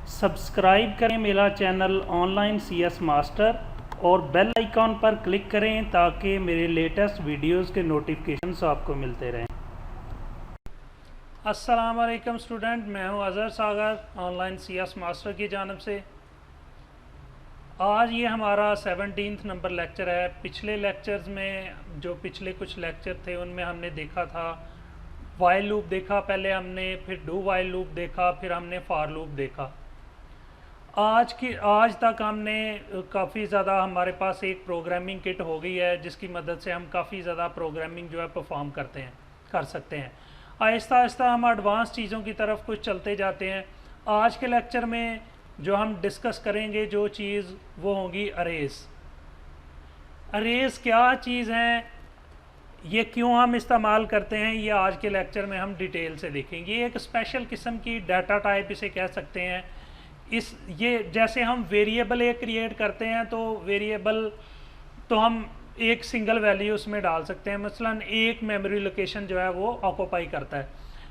Subscribe करें मेरा channel online CS master और बेल आइकॉन पर क्लिक करें ताकि मेरे लेटेस्ट वीडियोस के नोटिफिकेशंस आपको मिलते रहें। अस्सलाम वालेकुम स्टूडेंट, मैं हूं अज़हर सागर ऑनलाइन CS मास्टर की जानब से। आज ये हमारा 17 नंबर लेक्चर है। पिछले लेक्चर्स में जो पिछले कुछ लेक्चर थे उनमें हमने देखा था वाइल लूप देखा पहले हमने, फिर डू वाइल लूप देखा, फिर हमने फॉर लूप देखा। आज तक हमने काफ़ी ज़्यादा हमारे पास एक प्रोग्रामिंग किट हो गई है जिसकी मदद से हम काफ़ी ज़्यादा प्रोग्रामिंग जो है परफॉर्म कर सकते हैं। आहिस्ता आहिस्ता हम एडवांस चीज़ों की तरफ कुछ चलते जाते हैं। आज के लेक्चर में जो हम डिस्कस करेंगे जो चीज़ वो होगी अरेज। अरेज क्या चीज़ हैं, ये क्यों हम इस्तेमाल करते हैं, ये आज के लेक्चर में हम डिटेल से देखेंगे। ये एक स्पेशल किस्म की डाटा टाइप इसे कह सकते हैं। ये जैसे हम वेरिएबल एक क्रिएट करते हैं तो वेरिएबल तो हम एक सिंगल वैल्यू उसमें डाल सकते हैं, मसलन एक मेमोरी लोकेशन जो है वो ऑक्यूपाई करता है।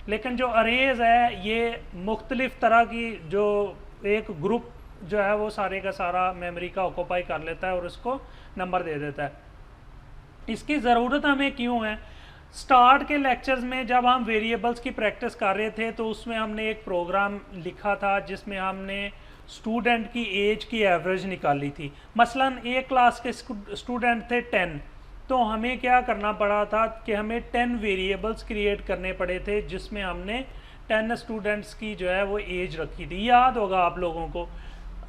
लेकिन जो अरेज है ये मुख्तलिफ तरह की जो एक ग्रुप जो है वो सारे का सारा मेमोरी का ऑक्यूपाई कर लेता है और उसको नंबर दे देता है। इसकी ज़रूरत हमें क्यों है? स्टार्ट के लेक्चर्स में जब हम वेरिएबल्स की प्रैक्टिस कर रहे थे तो उसमें हमने एक प्रोग्राम लिखा था जिसमें हमने स्टूडेंट की एज की एवरेज निकाली थी। मसलन एक क्लास के स्टूडेंट थे 10, तो हमें क्या करना पड़ा था कि हमें 10 वेरिएबल्स क्रिएट करने पड़े थे जिसमें हमने 10 स्टूडेंट्स की जो है वो एज रखी थी। याद होगा आप लोगों को,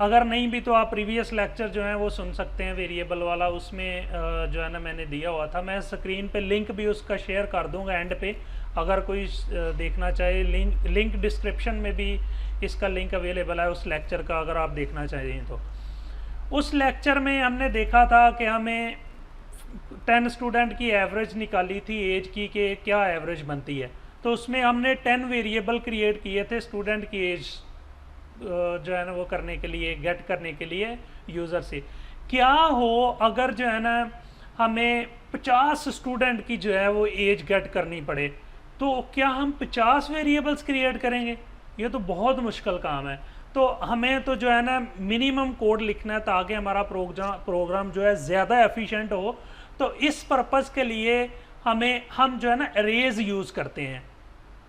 अगर नहीं भी तो आप प्रीवियस लेक्चर जो है वो सुन सकते हैं वेरिएबल वाला, उसमें जो है ना मैंने दिया हुआ था। मैं स्क्रीन पे लिंक भी उसका शेयर कर दूंगा एंड पे, अगर कोई देखना चाहे। लिंक डिस्क्रिप्शन में भी इसका लिंक अवेलेबल है उस लेक्चर का, अगर आप देखना चाहिए तो। उस लेक्चर में हमने देखा था कि हमें 10 स्टूडेंट की एवरेज निकाली थी एज की कि क्या एवरेज बनती है। तो उसमें हमने 10 वेरिएबल क्रिएट किए थे स्टूडेंट की एज जो है ना वो करने के लिए, गेट करने के लिए यूज़र से। क्या हो अगर जो है ना हमें 50 स्टूडेंट की जो है वो एज गेट करनी पड़े, तो क्या हम 50 वेरिएबल्स क्रिएट करेंगे? ये तो बहुत मुश्किल काम है। तो हमें तो जो है ना मिनिमम कोड लिखना है ताकि हमारा प्रोग्राम जो है ज़्यादा एफिशिएंट हो। तो इस पर्पज़ के लिए हम जो है ना अरेज यूज़ करते हैं।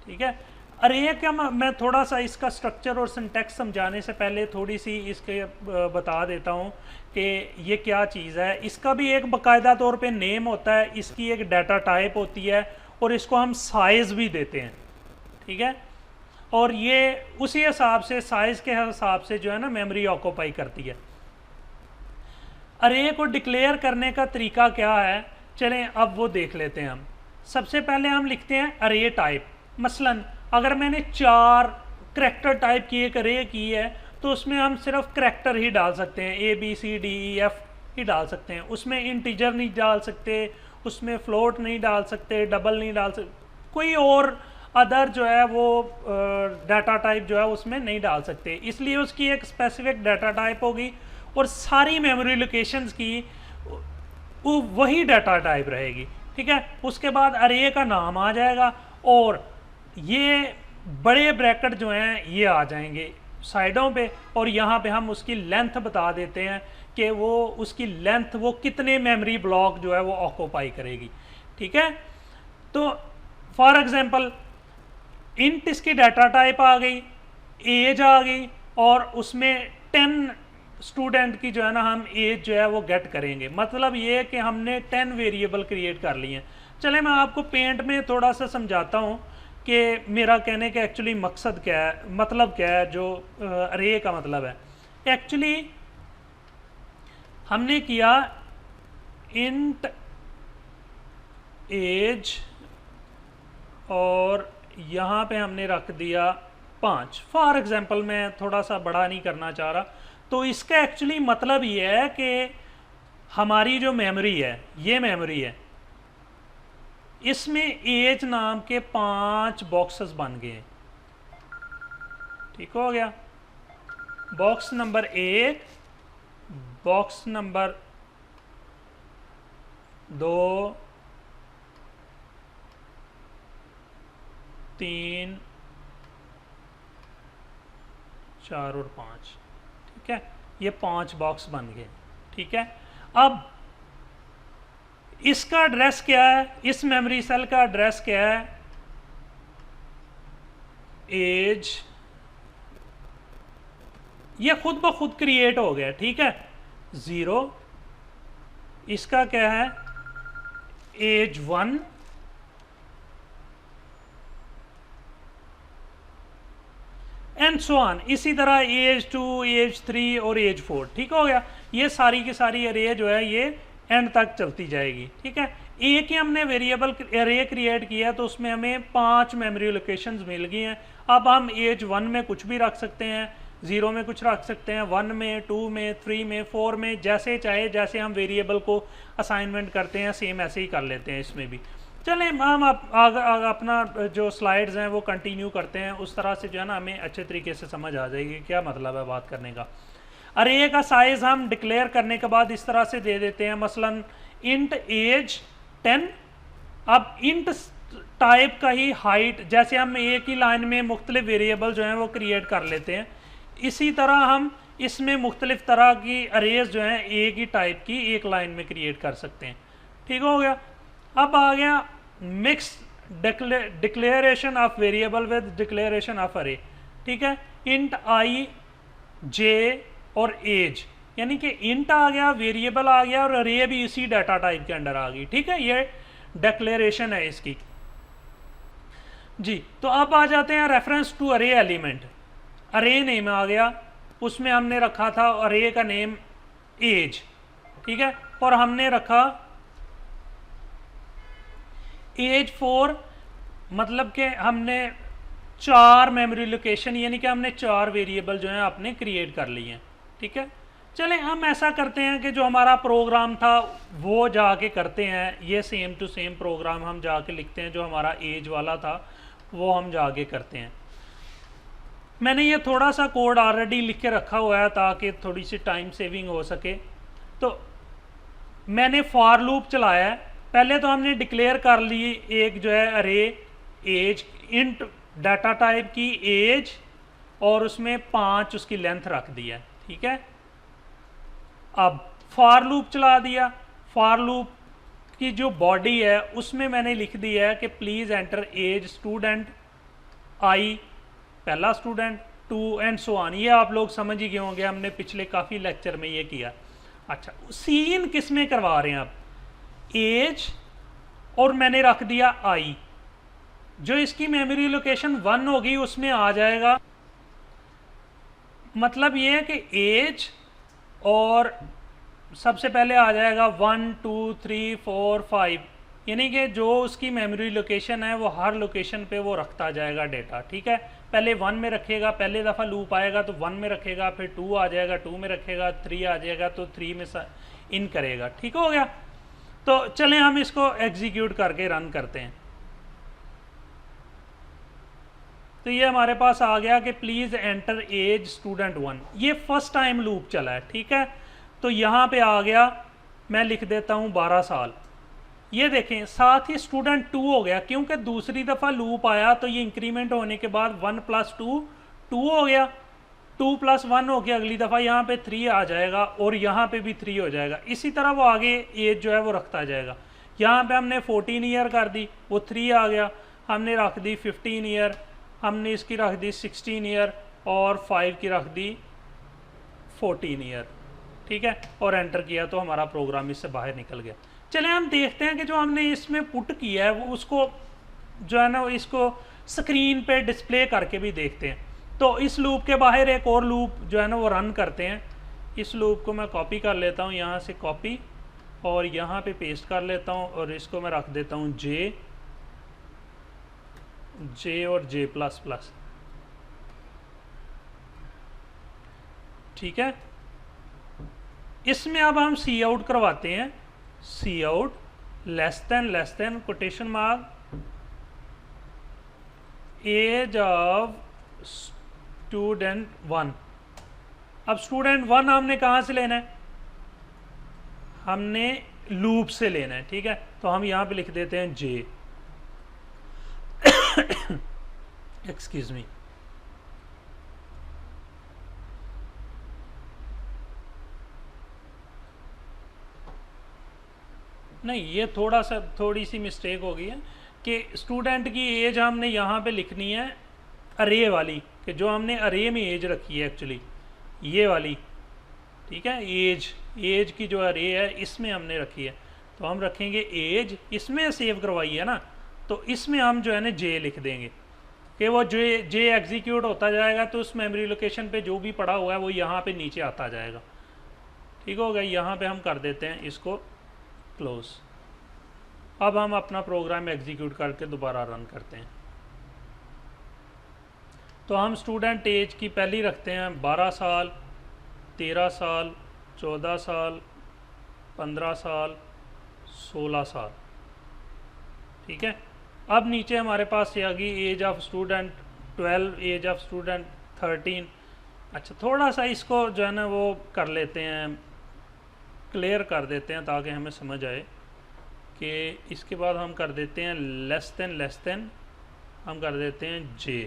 ठीक है, अरे क्या मैं थोड़ा सा इसका स्ट्रक्चर और सिंटैक्स समझाने से पहले थोड़ी सी इसके बता देता हूँ कि ये क्या चीज़ है। इसका भी एक बाकायदा तौर पे नेम होता है, इसकी एक डाटा टाइप होती है और इसको हम साइज़ भी देते हैं। ठीक है, और ये उसी हिसाब से साइज़ के हिसाब से जो है ना मेमोरी ऑक्यूपाई करती है। अरे को डिक्लेयर करने का तरीका क्या है, चलें अब वो देख लेते हैं हम। सबसे पहले हम लिखते हैं अरे टाइप। मसलन अगर मैंने 4 करैक्टर टाइप की एक अरे की है तो उसमें हम सिर्फ करैक्टर ही डाल सकते हैं, ABCDEF ही डाल सकते हैं। उसमें इंटीजर नहीं डाल सकते, उसमें फ्लोट नहीं डाल सकते, डबल नहीं डाल सकते, कोई और अदर जो है वो डाटा टाइप जो है उसमें नहीं डाल सकते। इसलिए उसकी एक स्पेसिफिक डाटा टाइप होगी और सारी मेमोरी लोकेशंस की वही डाटा टाइप रहेगी। ठीक है, उसके बाद अरे का नाम आ जाएगा और ये बड़े ब्रैकेट जो हैं ये आ जाएंगे साइडों पे, और यहाँ पे हम उसकी लेंथ बता देते हैं कि वो उसकी लेंथ वो कितने मेमोरी ब्लॉक जो है वो ऑक्यूपाई करेगी। ठीक है, तो फॉर एग्जांपल इंट इसकी डाटा टाइप आ गई, एज आ गई, और उसमें 10 स्टूडेंट की जो है ना हम एज जो है वो गेट करेंगे। मतलब ये कि हमने 10 वेरिएबल क्रिएट कर लिए हैं। चले मैं आपको पेंट में थोड़ा सा समझाता हूँ कि मेरा कहने का एक्चुअली मकसद क्या है, मतलब क्या है, जो अरे का मतलब है। एक्चुअली हमने किया इंट एज और यहाँ पे हमने रख दिया 5। फॉर एग्जांपल मैं थोड़ा सा बड़ा नहीं करना चाह रहा। तो इसका एक्चुअली मतलब ये है कि हमारी जो मेमोरी है, ये मेमोरी है, इसमें एज नाम के 5 बॉक्सेस बन गए। ठीक हो गया, बॉक्स नंबर 1, बॉक्स नंबर 2, 3, 4 और 5, ठीक है, ये 5 बॉक्स बन गए, ठीक है। अब इसका एड्रेस क्या है, इस मेमोरी सेल का एड्रेस क्या है, एज, ये खुद ब खुद क्रिएट हो गया, ठीक है, 0, इसका क्या है एज 1, एंड सो ऑन, इसी तरह एज 2, एज 3 और एज 4, ठीक हो गया। ये सारी की सारी अरे जो है ये एंड तक चलती जाएगी, ठीक है। एक ही हमने वेरिएबल अरे क्रिएट किया तो उसमें हमें 5 मेमोरी लोकेशंस मिल गई हैं। अब हम एज 1 में कुछ भी रख सकते हैं, 0 में कुछ रख सकते हैं, 1 में, 2 में, 3 में, 4 में, जैसे चाहे, जैसे हम वेरिएबल को असाइनमेंट करते हैं सेम ऐसे ही कर लेते हैं इसमें भी। चलें हम अपना जो स्लाइड्स हैं वो कंटिन्यू करते हैं, उस तरह से जो है ना हमें अच्छे तरीके से समझ आ जाएगी क्या मतलब है बात करने का। अरे का साइज हम डिक्लेयर करने के बाद इस तरह से दे देते हैं, मसलन इंट एज 10। अब इंट टाइप का ही हाइट, जैसे हम एक ही लाइन में मुख्तलिफ वेरिएबल जो हैं वो क्रिएट कर लेते हैं, इसी तरह हम इसमें मुख्तलिफ तरह की अरेज जो हैं एक ही टाइप की एक लाइन में क्रिएट कर सकते हैं, ठीक हो गया। अब आ गया mix declaration of variable with declaration of अरे, ठीक है, इंट आई, जे और एज, यानी कि इंट आ गया, वेरिएबल आ गया और अरे भी इसी डाटा टाइप के अंडर आ गई, ठीक है, ये डिक्लेरेशन है इसकी जी। तो अब आ जाते हैं रेफरेंस टू अरे एलिमेंट। अरे नेम आ गया, उसमें हमने रखा था अरे का नेम एज, ठीक है, और हमने रखा एज 4, मतलब कि हमने 4 मेमोरी लोकेशन, यानी कि हमने 4 वेरिएबल जो हैं अपने क्रिएट कर लिए हैं, ठीक है। चलें हम ऐसा करते हैं कि जो हमारा प्रोग्राम था वो जाके करते हैं, ये सेम टू सेम प्रोग्राम हम जाके लिखते हैं, जो हमारा एज वाला था वो हम जाके करते हैं। मैंने ये थोड़ा सा कोड ऑलरेडी लिख के रखा हुआ है ताकि थोड़ी सी टाइम सेविंग हो सके। तो मैंने फॉर लूप चलाया है, पहले तो हमने डिक्लेयर कर ली एक जो है अरे एज, इंट डाटा टाइप की एज, और उसमें 5 उसकी लेंथ रख दिया, ठीक है। अब फॉर लूप चला दिया, फॉर लूप की जो बॉडी है उसमें मैंने लिख दिया है कि प्लीज़ एंटर एज स्टूडेंट, आई पहला स्टूडेंट, 2 एंड सो ऑन। ये आप लोग समझ ही गए होंगे, हमने पिछले काफ़ी लेक्चर में ये किया। अच्छा, सीन किस में करवा रहे हैं आप, एज और मैंने रख दिया आई, जो इसकी मेमोरी लोकेशन 1 होगी उसमें आ जाएगा। मतलब ये है कि एज और सबसे पहले आ जाएगा 1 2 3 4 5, यानी कि जो उसकी मेमोरी लोकेशन है वो हर लोकेशन पे वो रखता जाएगा डेटा, ठीक है। पहले 1 में रखेगा, पहले दफ़ा लूप आएगा तो 1 में रखेगा, फिर 2 आ जाएगा, 2 में रखेगा, 3 आ जाएगा तो 3 में इन करेगा, ठीक हो गया। तो चलें हम इसको एग्जीक्यूट करके रन करते हैं। तो ये हमारे पास आ गया कि प्लीज़ एंटर एज स्टूडेंट 1, ये फर्स्ट टाइम लूप चला है, ठीक है। तो यहाँ पे आ गया, मैं लिख देता हूँ 12 साल। ये देखें साथ ही स्टूडेंट 2 हो गया, क्योंकि दूसरी दफ़ा लूप आया तो ये इंक्रीमेंट होने के बाद 1 + 2 2 हो गया, 2 + 1 हो गया, अगली दफ़ा यहाँ पे 3 आ जाएगा और यहाँ पे भी 3 हो जाएगा। इसी तरह वो आगे एज जो है वो रखता जाएगा। यहाँ पे हमने 14 ईयर कर दी, वो 3 आ गया, हमने रख दी 15 ईयर, हमने इसकी रख दी 16 ईयर और 5 की रख दी 14 ईयर, ठीक है, और एंटर किया तो हमारा प्रोग्राम इससे बाहर निकल गया। चलें हम देखते हैं कि जो हमने इसमें पुट किया है वो उसको जो है ना इसको स्क्रीन पे डिस्प्ले करके भी देखते हैं। तो इस लूप के बाहर एक और लूप जो है ना वो रन करते हैं। इस लूप को मैं कॉपी कर लेता हूँ, यहाँ से कॉपी और यहाँ पे पेस्ट कर लेता हूँ और इसको मैं रख देता हूँ जे और J++, ठीक है। इसमें अब हम सी आउट करवाते हैं, cout less than quotation mark age of student 1। अब स्टूडेंट 1 हमने कहाँ से लेना है, हमने लूप से लेना है, ठीक है। तो हम यहाँ पे लिख देते हैं जे, एक्सक्यूज मी, नहीं, ये थोड़ी सी मिस्टेक हो गई है कि स्टूडेंट की एज हमने यहाँ पे लिखनी है अरे वाली, कि जो हमने अरे में एज रखी है एक्चुअली ये वाली, ठीक है। एज की जो अरे है इसमें हमने रखी है, तो हम रखेंगे एज, इसमें सेव करवाई है ना, तो इसमें हम जो है ना जे लिख देंगे कि वो जे एग्जीक्यूट होता जाएगा, तो उस मेमोरी लोकेशन पे जो भी पड़ा हुआ है वो यहाँ पे नीचे आता जाएगा। ठीक हो गया। यहाँ पे हम कर देते हैं इसको क्लोज। अब हम अपना प्रोग्राम एग्जीक्यूट करके दोबारा रन करते हैं। तो हम स्टूडेंट एज की पहली रखते हैं 12 साल, 13 साल, 14 साल, 15 साल, 16 साल, ठीक है। अब नीचे हमारे पास ये आ गई age of student 12, age of student 13। अच्छा, थोड़ा सा इसको जो है ना वो कर लेते हैं, क्लियर कर देते हैं ताकि हमें समझ आए कि इसके बाद हम कर देते हैं लेस देन हम कर देते हैं जे,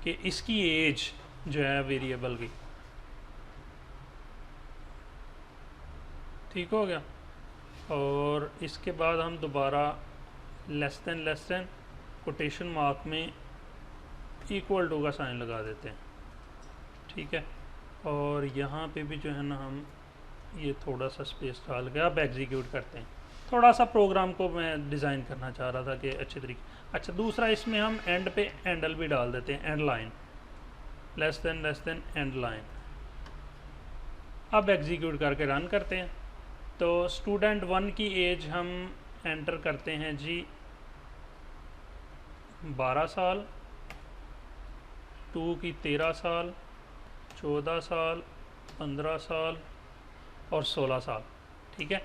कि इसकी एज जो है वेरिएबल की, ठीक हो गया। और इसके बाद हम दोबारा लेस देन कोटेशन मार्क में इक्वल टू का साइन लगा देते हैं, ठीक है। और यहाँ पे भी जो है ना हम ये थोड़ा सा स्पेस डाल के अब एग्जीक्यूट करते हैं। थोड़ा सा प्रोग्राम को मैं डिज़ाइन करना चाह रहा था कि अच्छे तरीके। अच्छा, दूसरा इसमें हम एंड पे एंडल भी डाल देते हैं, and line, less than and line. अब एग्जीक्यूट करके रन करते हैं। तो स्टूडेंट 1 की एज हम एंटर करते हैं जी 12 साल, 2 की 13 साल, 14 साल, 15 साल और 16 साल, ठीक है।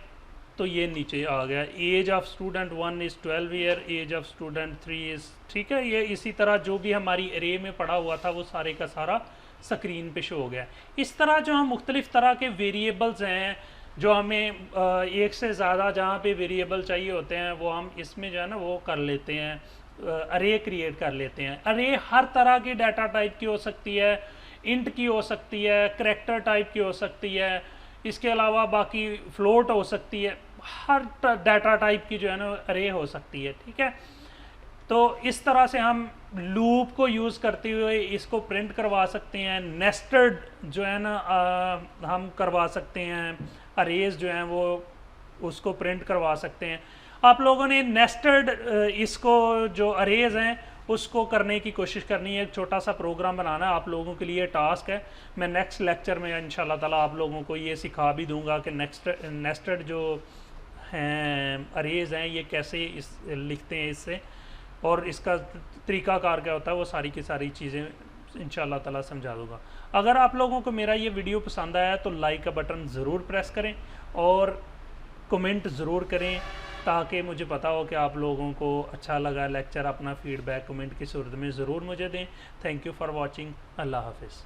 तो ये नीचे आ गया। Age of student 1 is 12 year, age of student 3 is, ठीक है। ये इसी तरह जो भी हमारी एरे में पड़ा हुआ था वो सारे का सारा स्क्रीन पे शो हो गया। इस तरह जो हम मुख्तलिफ़ तरह के वेरिएबल्स हैं, जो हमें एक से ज़्यादा जहाँ पे वेरिएबल चाहिए होते हैं वो हम इसमें जो है ना वो कर लेते हैं, अरे क्रिएट कर लेते हैं। अरे हर तरह की डाटा टाइप की हो सकती है, इंट की हो सकती है, करैक्टर टाइप की हो सकती है, इसके अलावा बाकी फ्लोट हो सकती है, हर डाटा टाइप की जो है ना अरे हो सकती है, ठीक है। तो इस तरह से हम लूप को यूज़ करते हुए इसको प्रिंट करवा सकते हैं। नेस्टेड जो है ना हम करवा सकते हैं, अरेज जो हैं वो उसको प्रिंट करवा सकते हैं। आप लोगों ने नेस्टेड इसको जो अरेज हैं उसको करने की कोशिश करनी है, एक छोटा सा प्रोग्राम बनाना है, आप लोगों के लिए टास्क है। मैं नेक्स्ट लेक्चर में इंशाल्लाह ताला आप लोगों को ये सिखा भी दूंगा कि नेस्टेड जो हैं अरेज हैं ये कैसे लिखते हैं इससे, और इसका तरीक़ाकार क्या होता है, वो सारी की सारी चीज़ें इंशाल्लाह ताला समझा दूंगा। अगर आप लोगों को मेरा ये वीडियो पसंद आया तो लाइक का बटन ज़रूर प्रेस करें और कमेंट ज़रूर करें ताकि मुझे पता हो कि आप लोगों को अच्छा लगा लेक्चर। अपना फीडबैक कमेंट की सूरत में ज़रूर मुझे दें। Thank you for watching. अल्लाह हाफिज़।